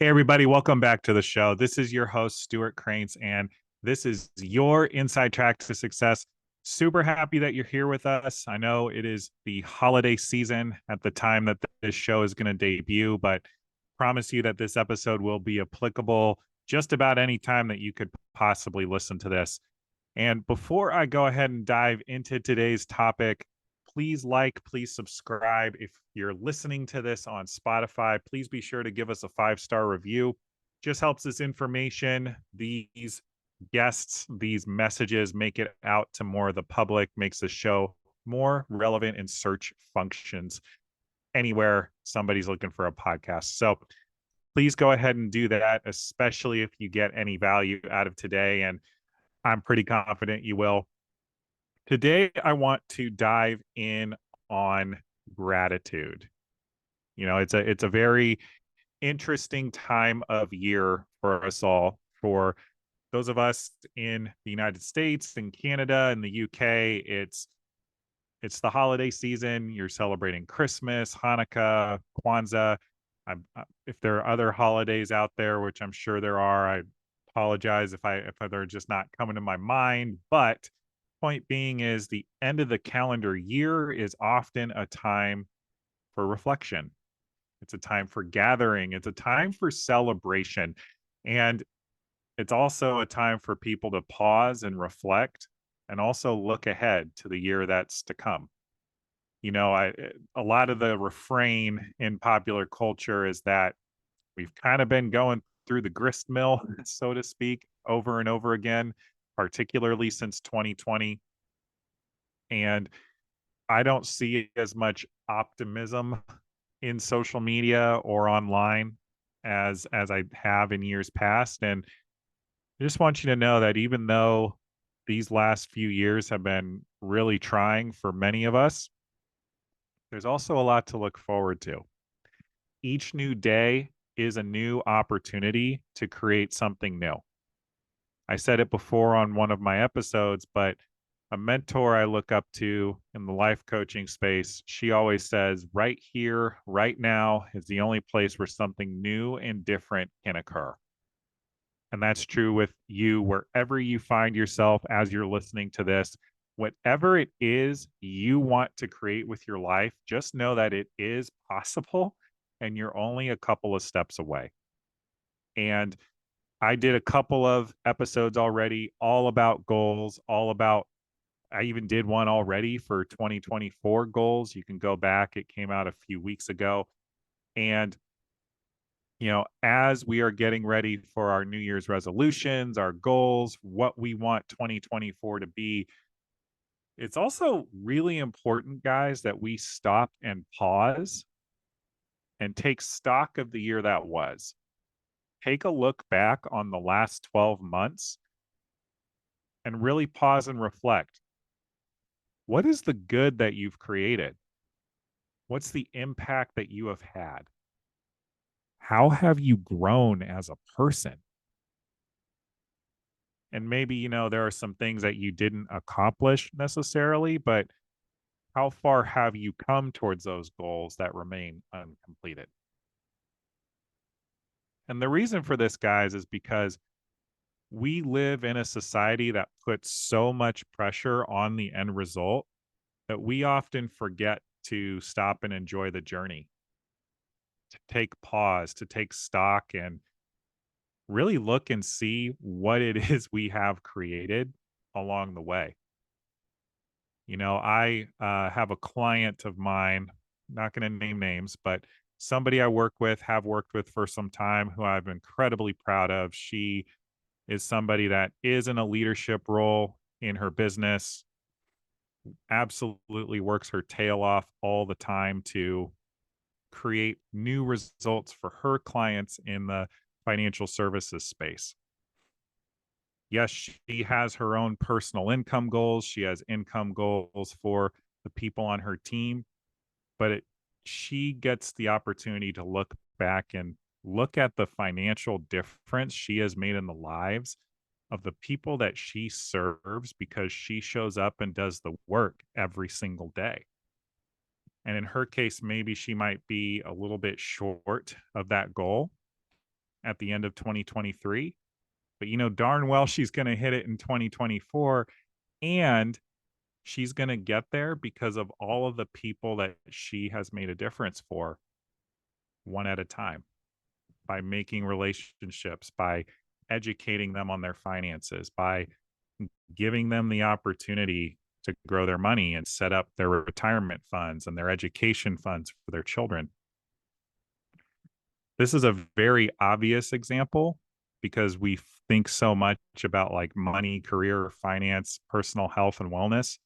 Hey, everybody, welcome back to the show. This is your host, Stuart Cranes, and this is your inside track to success. Super happy that you're here with us. I know it is the holiday season at the time that this show is going to debut, but promise you that this episode will be applicable just about any time that you could possibly listen to this. And before I go ahead and dive into today's topic, please please subscribe. If you're listening to this on Spotify, please be sure to give us a 5-star review. Just helps this information, these guests, these messages make it out to more of the public, makes the show more relevant in search functions anywhere somebody's looking for a podcast. So please go ahead and do that, especially if you get any value out of today. And I'm pretty confident you will. Today, I want to dive in on gratitude. It's a very interesting time of year for us all. For those of us in the United States and Canada and the UK, it's the holiday season. You're celebrating Christmas, Hanukkah, Kwanzaa. If there are other holidays out there, which I'm sure there are, I apologize if they're just not coming to my mind. But point being is the end of the calendar year is often a time for reflection. It's a time for gathering. It's a time for celebration. And it's also a time for people to pause and reflect and also look ahead to the year that's to come. A lot of the refrain in popular culture is that we've kind of been going through the grist mill, so to speak, over and over again, particularly since 2020. And I don't see as much optimism in social media or online as I have in years past. And I just want you to know that even though these last few years have been really trying for many of us, there's also a lot to look forward to. Each new day is a new opportunity to create something new. I said it before on one of my episodes, but a mentor I look up to in the life coaching space, she always says, right here, right now is the only place where something new and different can occur. And that's true with you, wherever you find yourself as you're listening to this. Whatever it is you want to create with your life, just know that it is possible and you're only a couple of steps away. And I did a couple of episodes already, all about goals, I even did one already for 2024 goals. You can go back, it came out a few weeks ago. And as we are getting ready for our New Year's resolutions, our goals, what we want 2024 to be, it's also really important, guys, that we stop and pause and take stock of the year that was. Take a look back on the last 12 months and really pause and reflect. What is the good that you've created? What's the impact that you have had? How have you grown as a person? And maybe, there are some things that you didn't accomplish necessarily, but how far have you come towards those goals that remain uncompleted? And the reason for this, guys, is because we live in a society that puts so much pressure on the end result that we often forget to stop and enjoy the journey, to take pause, to take stock and really look and see what it is we have created along the way. I have a client of mine, not going to name names, but somebody I have worked with for some time who I'm incredibly proud of. She is somebody that is in a leadership role in her business, absolutely works her tail off all the time to create new results for her clients in the financial services space. Yes, she has her own personal income goals. She has income goals for the people on her team, but she gets the opportunity to look back and look at the financial difference she has made in the lives of the people that she serves because she shows up and does the work every single day. And in her case, maybe she might be a little bit short of that goal, at the end of 2023, but you know darn well she's going to hit it in 2024. And she's going to get there because of all of the people that she has made a difference for, one at a time, by making relationships, by educating them on their finances, by giving them the opportunity to grow their money and set up their retirement funds and their education funds for their children. This is a very obvious example because we think so much about like money, career, finance, personal health, and wellness.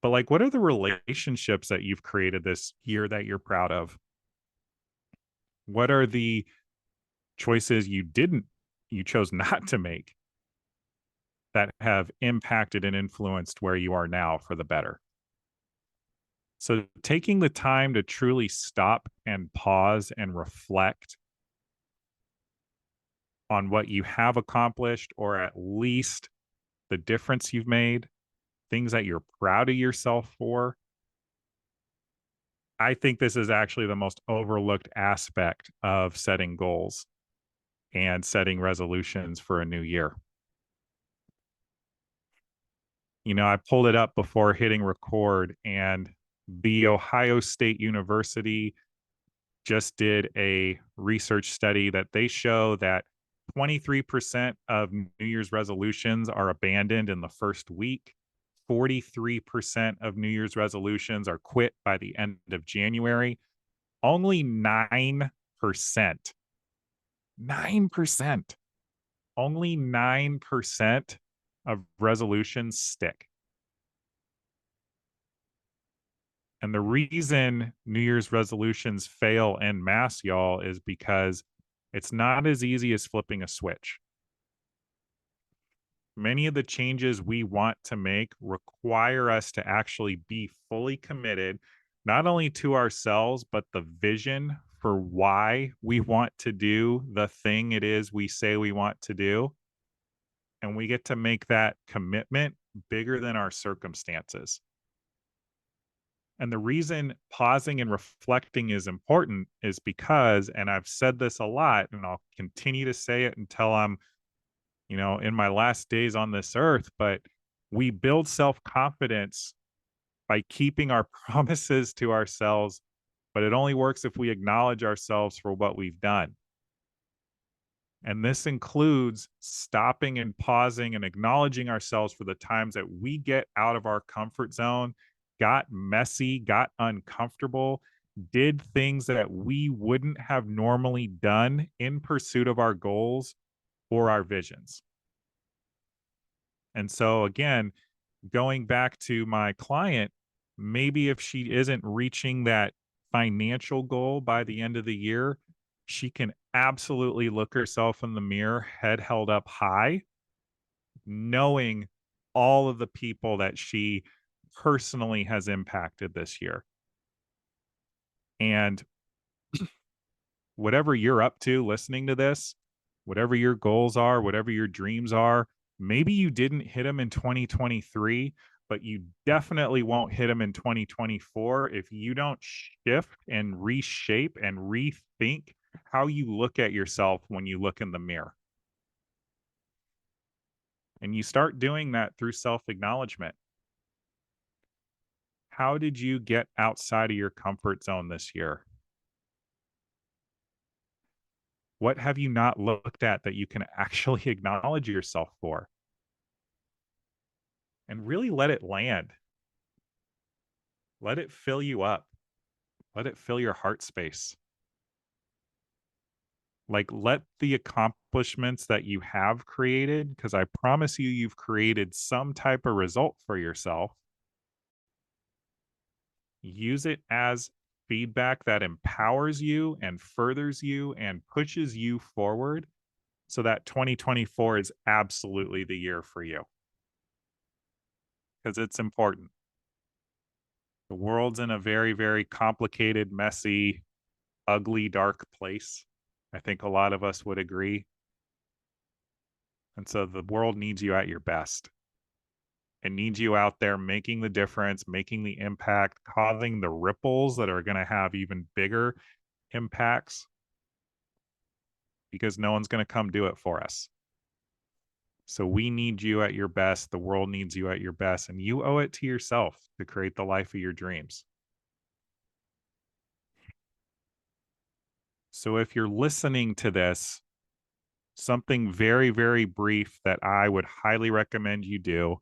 But like, what are the relationships that you've created this year that you're proud of? What are the choices you chose not to make that have impacted and influenced where you are now for the better? So taking the time to truly stop and pause and reflect on what you have accomplished, or at least the difference you've made, things that you're proud of yourself for. I think this is actually the most overlooked aspect of setting goals and setting resolutions for a new year. You know, I pulled it up before hitting record, and the Ohio State University just did a research study that they show that 23% of New Year's resolutions are abandoned in the first week. 43% of New Year's resolutions are quit by the end of January. Only 9%, 9%, only 9% of resolutions stick. And the reason New Year's resolutions fail en masse, y'all, is because it's not as easy as flipping a switch. Many of the changes we want to make require us to actually be fully committed, not only to ourselves, but the vision for why we want to do the thing it is we say we want to do. And we get to make that commitment bigger than our circumstances. And the reason pausing and reflecting is important is because, and I've said this a lot, and I'll continue to say it until I'm, in my last days on this earth, but we build self-confidence by keeping our promises to ourselves, but it only works if we acknowledge ourselves for what we've done. And this includes stopping and pausing and acknowledging ourselves for the times that we get out of our comfort zone, got messy, got uncomfortable, did things that we wouldn't have normally done in pursuit of our goals or our visions. And so, again, going back to my client, maybe if she isn't reaching that financial goal by the end of the year, she can absolutely look herself in the mirror, head held up high, knowing all of the people that she personally has impacted this year. And whatever you're up to listening to this, whatever your goals are, whatever your dreams are, maybe you didn't hit them in 2023, but you definitely won't hit them in 2024 if you don't shift and reshape and rethink how you look at yourself when you look in the mirror. And you start doing that through self-acknowledgement. How did you get outside of your comfort zone this year? What have you not looked at that you can actually acknowledge yourself for? And really let it land. Let it fill you up. Let it fill your heart space. Like, let the accomplishments that you have created, because I promise you, you've created some type of result for yourself. Use it as feedback that empowers you and furthers you and pushes you forward, so that 2024 is absolutely the year for you. Because it's important. The world's in a very, very complicated, messy, ugly, dark place. I think a lot of us would agree. And so the world needs you at your best. It needs you out there making the difference, making the impact, causing the ripples that are going to have even bigger impacts. because no one's going to come do it for us. So we need you at your best. The world needs you at your best, and you owe it to yourself to create the life of your dreams. So if you're listening to this, something very, very brief that I would highly recommend you do: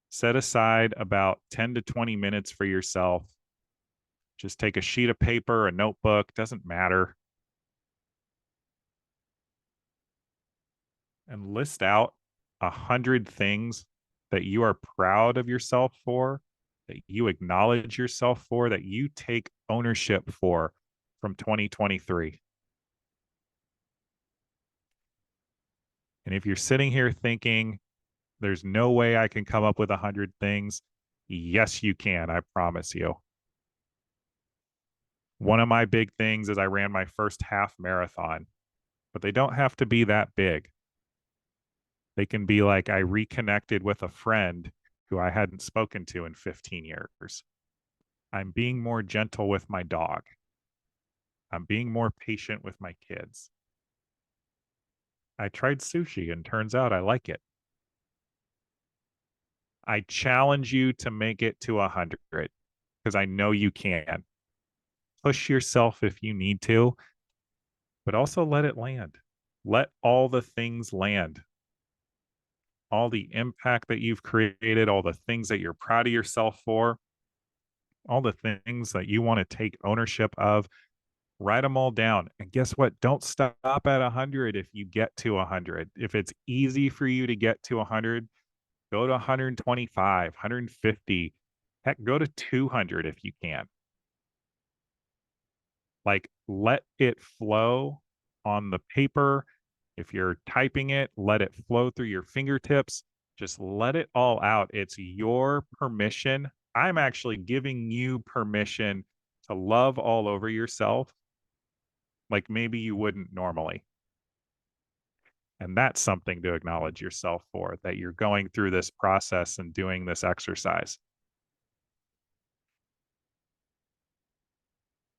set aside about 10 to 20 minutes for yourself. Just take a sheet of paper, a notebook, doesn't matter, and list out 100 things that you are proud of yourself for, that you acknowledge yourself for, that you take ownership for from 2023. And if you're sitting here thinking, there's no way I can come up with 100 things, yes, you can. I promise you. One of my big things is I ran my first half marathon, but they don't have to be that big. They can be like I reconnected with a friend who I hadn't spoken to in 15 years. I'm being more gentle with my dog. I'm being more patient with my kids. I tried sushi and turns out I like it. I challenge you to make it to 100 because I know you can. Push yourself if you need to, but also let it land. Let all the things land. All the impact that you've created, all the things that you're proud of yourself for, all the things that you want to take ownership of, write them all down. And guess what? Don't stop at 100 if you get to 100. If it's easy for you to get to 100, go to 125, 150. Heck, go to 200 if you can. Like, let it flow on the paper. If you're typing it, let it flow through your fingertips. Just let it all out. It's your permission. I'm actually giving you permission to love all over yourself like maybe you wouldn't normally. And that's something to acknowledge yourself for, that you're going through this process and doing this exercise.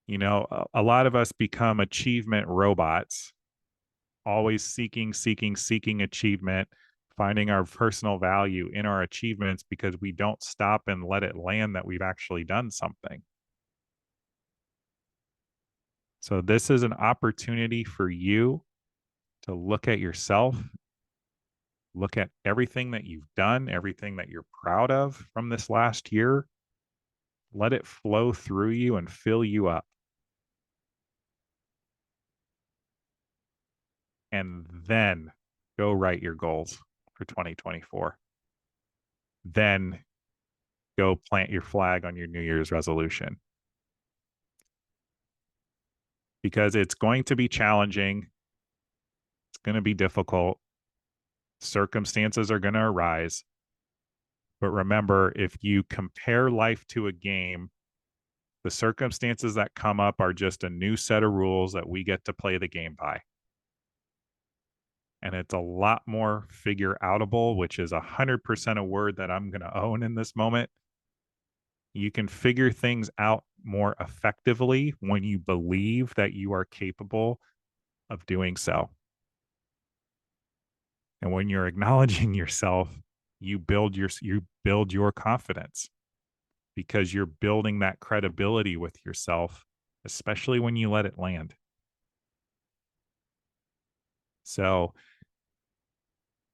You know, a lot of us become achievement robots, always seeking achievement, finding our personal value in our achievements because we don't stop and let it land that we've actually done something. So this is an opportunity for you to look at yourself, look at everything that you've done, everything that you're proud of from this last year. Let it flow through you and fill you up. And then go write your goals for 2024. Then go plant your flag on your New Year's resolution. Because it's going to be challenging. It's going to be difficult. Circumstances are going to arise. But remember, if you compare life to a game, the circumstances that come up are just a new set of rules that we get to play the game by. And it's a lot more figure outable, which is 100% a word that I'm going to own in this moment. You can figure things out more effectively when you believe that you are capable of doing so. And when you're acknowledging yourself, you build your confidence because you're building that credibility with yourself, especially when you let it land. So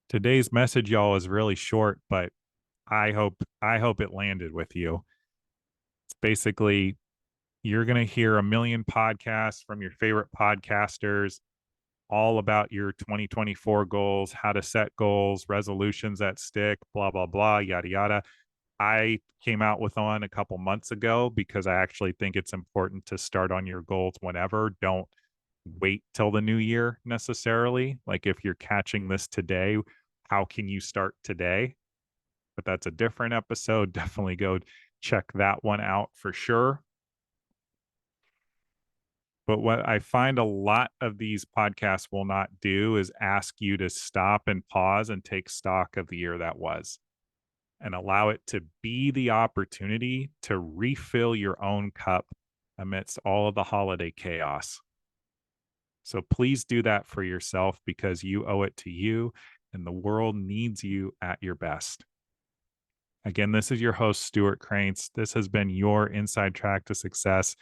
today's message, y'all, is really short, but I hope it landed with you. It's basically, you're going to hear a million podcasts from your favorite podcasters all about your 2024 goals, how to set goals, resolutions that stick, blah, blah, blah, yada, yada. I came out with one a couple months ago because I actually think it's important to start on your goals whenever. Don't wait till the new year necessarily. Like if you're catching this today, how can you start today? But that's a different episode. Definitely go check that one out for sure. But what I find a lot of these podcasts will not do is ask you to stop and pause and take stock of the year that was and allow it to be the opportunity to refill your own cup amidst all of the holiday chaos. So please do that for yourself because you owe it to you and the world needs you at your best. Again, this is your host, Stuart Cranes. This has been your Inside Track to Success.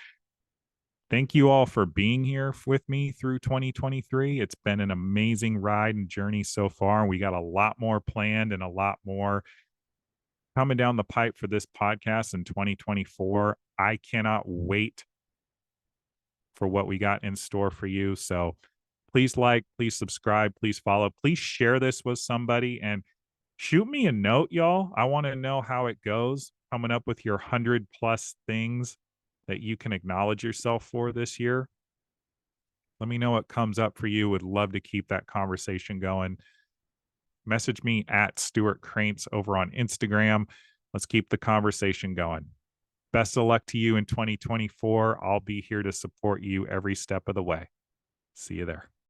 Thank you all for being here with me through 2023. It's been an amazing ride and journey so far. We got a lot more planned and a lot more coming down the pipe for this podcast in 2024. I cannot wait for what we got in store for you. So please like, please subscribe, please follow, please share this with somebody and shoot me a note, y'all. I want to know how it goes coming up with your 100+ things that you can acknowledge yourself for this year. Let me know what comes up for you. Would love to keep that conversation going. Message me at Stuart Cranes over on Instagram. Let's keep the conversation going. Best of luck to you in 2024. I'll be here to support you every step of the way. See you there.